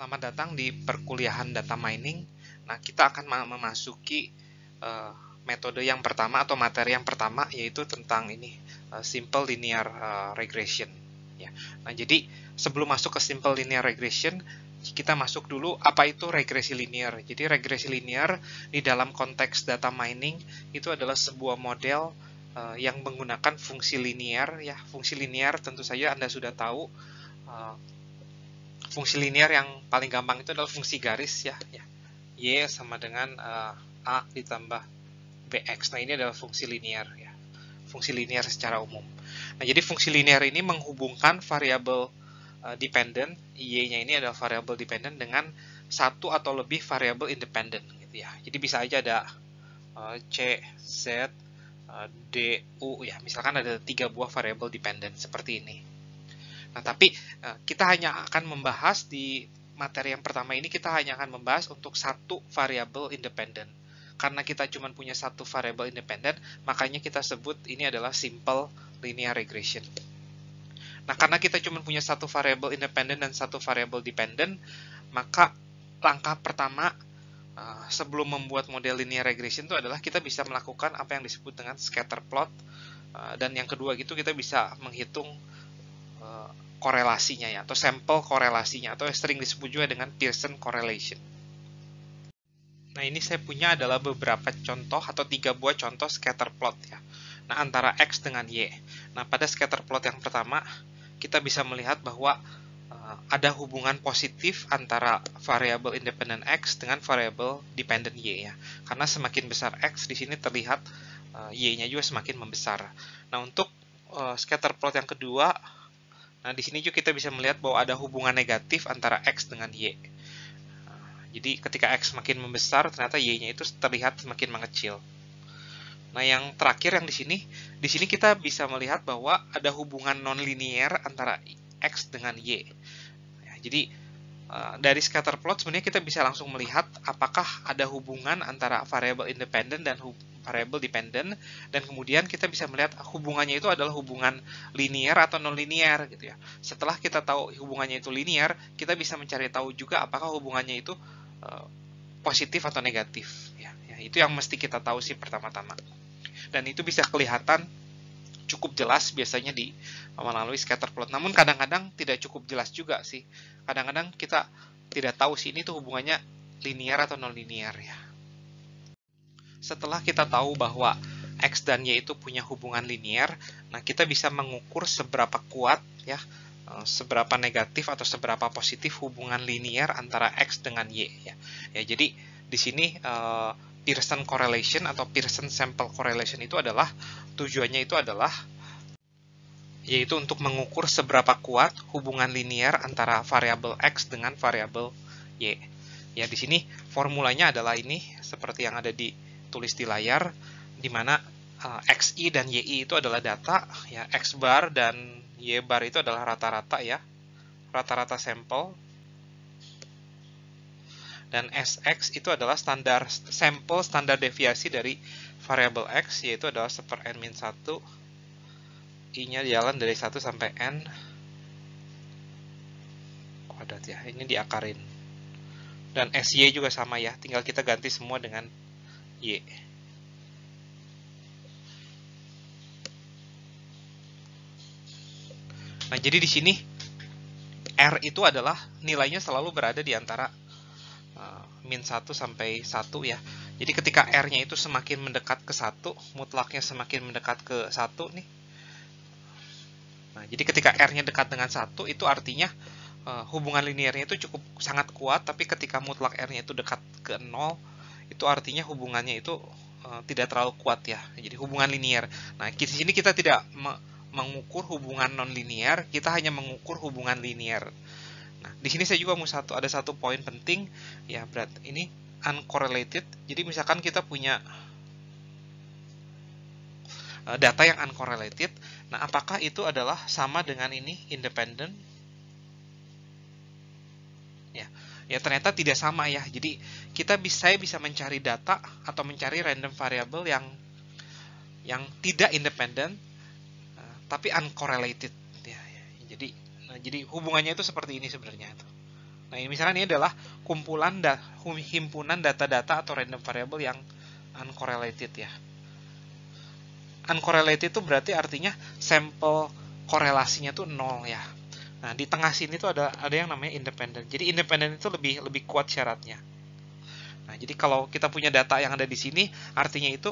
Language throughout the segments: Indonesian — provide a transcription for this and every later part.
Selamat datang di perkuliahan data mining. Nah, kita akan memasuki metode yang pertama atau materi yang pertama, yaitu tentang ini simple linear regression. Ya. Nah, jadi sebelum masuk ke simple linear regression, kita masuk dulu apa itu regresi linear. Jadi regresi linear di dalam konteks data mining itu adalah sebuah model yang menggunakan fungsi linear. Ya, fungsi linear tentu saja Anda sudah tahu. Fungsi linear yang paling gampang itu adalah fungsi garis ya. Y sama dengan A ditambah Bx. Nah, ini adalah fungsi linear ya. Fungsi linear secara umum. Nah, jadi fungsi linear ini menghubungkan variabel dependent, Y-nya ini adalah variabel dependent dengan satu atau lebih variabel independent gitu ya. Jadi bisa aja ada C, Z, D, U ya. Misalkan ada 3 buah variabel dependent seperti ini. Nah, tapi kita hanya akan membahas di materi yang pertama ini, kita hanya akan membahas untuk satu variabel independen. Karena kita cuma punya satu variabel independen, makanya kita sebut ini adalah simple linear regression. Nah, karena kita cuma punya satu variabel independen dan satu variabel dependen, maka langkah pertama sebelum membuat model linear regression itu adalah kita bisa melakukan apa yang disebut dengan scatter plot, dan yang kedua gitu kita bisa menghitung korelasinya ya, atau sampel korelasinya, atau sering disebut juga dengan Pearson correlation. Nah, ini saya punya adalah beberapa contoh atau 3 buah contoh scatter plot ya. Nah, antara X dengan Y. Nah, pada scatter plot yang pertama, kita bisa melihat bahwa ada hubungan positif antara variabel independen X dengan variabel dependent Y ya. Karena semakin besar X di sini terlihat Y-nya juga semakin membesar. Nah, untuk scatter plot yang kedua, nah, di sini juga kita bisa melihat bahwa ada hubungan negatif antara X dengan Y. Jadi ketika X semakin membesar, ternyata Y-nya itu terlihat semakin mengecil. Nah, yang terakhir yang di sini kita bisa melihat bahwa ada hubungan non-linear antara X dengan Y. Ya, jadi dari scatter plot sebenarnya kita bisa langsung melihat apakah ada hubungan antara variabel independen dan variabel dependent, dan kemudian kita bisa melihat hubungannya itu adalah hubungan linear atau non-linear gitu ya. Setelah kita tahu hubungannya itu linear, kita bisa mencari tahu juga apakah hubungannya itu positif atau negatif ya. Itu yang mesti kita tahu sih pertama-tama. Dan itu bisa kelihatan cukup jelas biasanya di melalui scatter plot. Namun kadang-kadang tidak cukup jelas juga sih. Kadang-kadang kita tidak tahu sih ini tuh hubungannya linear atau non-linear ya. Setelah kita tahu bahwa X dan Y itu punya hubungan linear, nah kita bisa mengukur seberapa kuat ya, seberapa negatif atau seberapa positif hubungan linear antara X dengan Y ya. Ya, jadi di sini Pearson correlation atau Pearson sample correlation itu adalah tujuannya itu adalah yaitu untuk mengukur seberapa kuat hubungan linear antara variabel X dengan variabel Y. Ya, di sini formulanya adalah ini seperti yang ada ditulis di layar, di mana XI dan YI itu adalah data, ya, X bar dan Y bar itu adalah rata-rata ya, rata-rata sampel, dan SX itu adalah sampel standar deviasi dari variabel X, yaitu adalah 1/n-1, I-nya jalan dari 1 sampai N kuadrat ya, ini diakarin. Dan SY juga sama ya, tinggal kita ganti semua dengan Y. Nah, jadi di sini R itu adalah nilainya selalu berada di antara min 1 sampai 1 ya. Jadi ketika R-nya itu semakin mendekat ke 1, mutlaknya semakin mendekat ke 1 nih. Nah, jadi ketika R-nya dekat dengan 1, itu artinya hubungan linearnya itu cukup sangat kuat, tapi ketika mutlak R-nya itu dekat ke 0, itu artinya hubungannya itu tidak terlalu kuat ya. Jadi hubungan linear. Nah, di sini kita tidak mengukur hubungan non-linear, kita hanya mengukur hubungan linear. Nah, di sini saya juga mau ada satu poin penting ya, berarti ini uncorrelated. Jadi misalkan kita punya data yang uncorrelated, nah apakah itu adalah sama dengan ini independent? Ya ternyata tidak sama ya. Jadi saya bisa mencari data atau mencari random variable yang tidak independen tapi uncorrelated ya. Jadi hubungannya itu seperti ini sebenarnya itu. Nah, ini misalnya ini adalah himpunan data-data atau random variable yang uncorrelated ya. Uncorrelated itu berarti artinya sampel korelasinya tuh 0 ya. Nah, di tengah sini tuh ada yang namanya independent. Jadi independent itu lebih kuat syaratnya. Nah, jadi kalau kita punya data yang ada di sini, artinya itu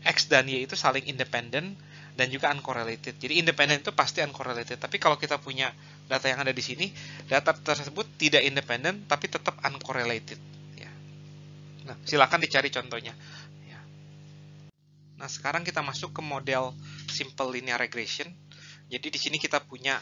X dan Y itu saling independen dan juga uncorrelated. Jadi independen itu pasti uncorrelated. Tapi kalau kita punya data yang ada di sini, data tersebut tidak independen tapi tetap uncorrelated. Ya. Nah, silakan dicari contohnya. Ya. Nah, sekarang kita masuk ke model simple linear regression. Jadi di sini kita punya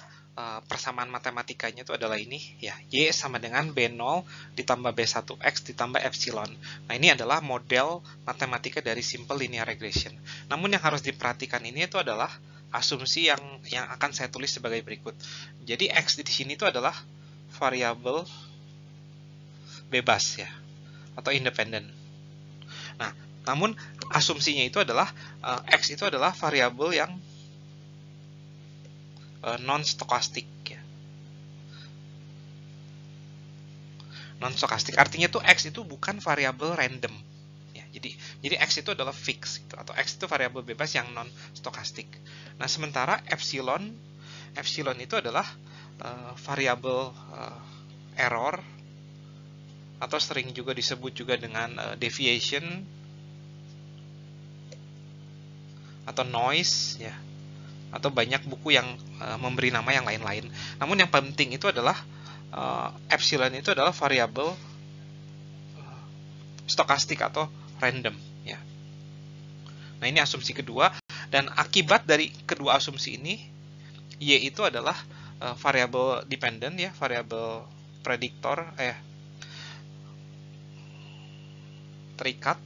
persamaan matematikanya itu adalah ini ya, Y sama dengan B0 ditambah B1X ditambah epsilon. Nah, ini adalah model matematika dari simple linear regression. Namun yang harus diperhatikan ini itu adalah asumsi yang akan saya tulis sebagai berikut. Jadi X di sini itu adalah variabel bebas ya, atau independen. Nah, namun asumsinya itu adalah X itu adalah variabel yang non-stokastik ya. Non-stokastik artinya tuh X itu bukan variabel random ya. Jadi X itu adalah fix gitu, atau X itu variabel bebas yang non-stokastik. Nah, sementara epsilon itu adalah variabel error, atau sering juga disebut juga dengan deviation atau noise ya, atau banyak buku yang memberi nama yang lain-lain. Namun yang penting itu adalah epsilon itu adalah variabel stokastik atau random ya. Nah, ini asumsi kedua, dan akibat dari kedua asumsi ini, Y itu adalah variabel dependent ya, variabel prediktor terikat.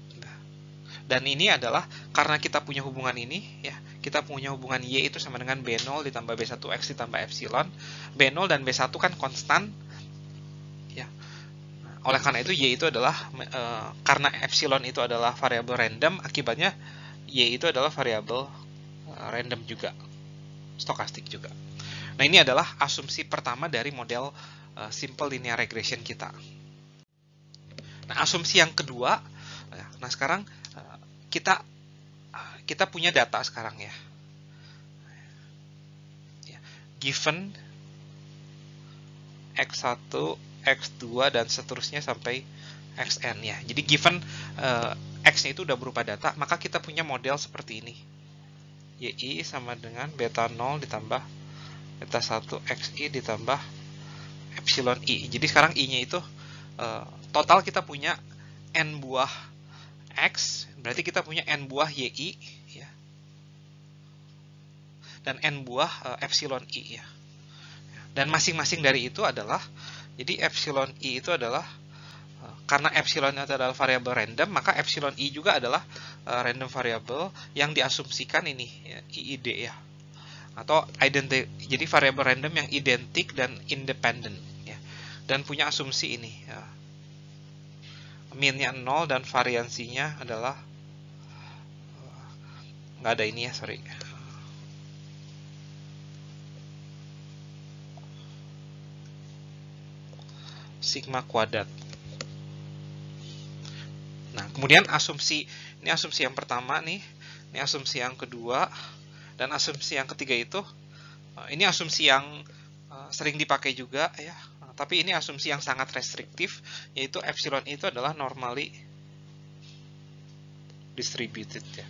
Dan ini adalah karena kita punya hubungan ini ya, kita punya hubungan Y itu sama dengan B0 ditambah B1X ditambah epsilon. B0 dan B1 kan konstan ya. Oleh karena itu Y itu adalah karena epsilon itu adalah variabel random, akibatnya Y itu adalah variabel random juga, stokastik juga. Nah, ini adalah asumsi pertama dari model simple linear regression kita. Nah, asumsi yang kedua, nah sekarang kita punya data sekarang ya. Given X1, X2 dan seterusnya sampai Xn ya. Jadi given X-nya itu udah berupa data, maka kita punya model seperti ini. Y sama dengan beta 0 ditambah beta 1 XI ditambah epsilon I. Jadi sekarang I-nya itu total kita punya N buah X, berarti kita punya N buah YI ya, dan N buah epsilon I ya. Dan masing-masing dari itu adalah, jadi epsilon I itu adalah karena epsilon itu adalah variabel random, maka epsilon I juga adalah random variable yang diasumsikan ini ya, IID ya, atau identik. Jadi variabel random yang identik dan independen ya, dan punya asumsi ini ya, minnya 0 dan variansinya adalah nggak ada ini ya, sorry, sigma kuadrat. Nah, kemudian ini asumsi yang pertama nih, ini asumsi yang kedua, dan asumsi yang ketiga itu, ini asumsi yang sering dipakai juga ya, tapi ini asumsi yang sangat restriktif, yaitu epsilon itu adalah normally distributed ya.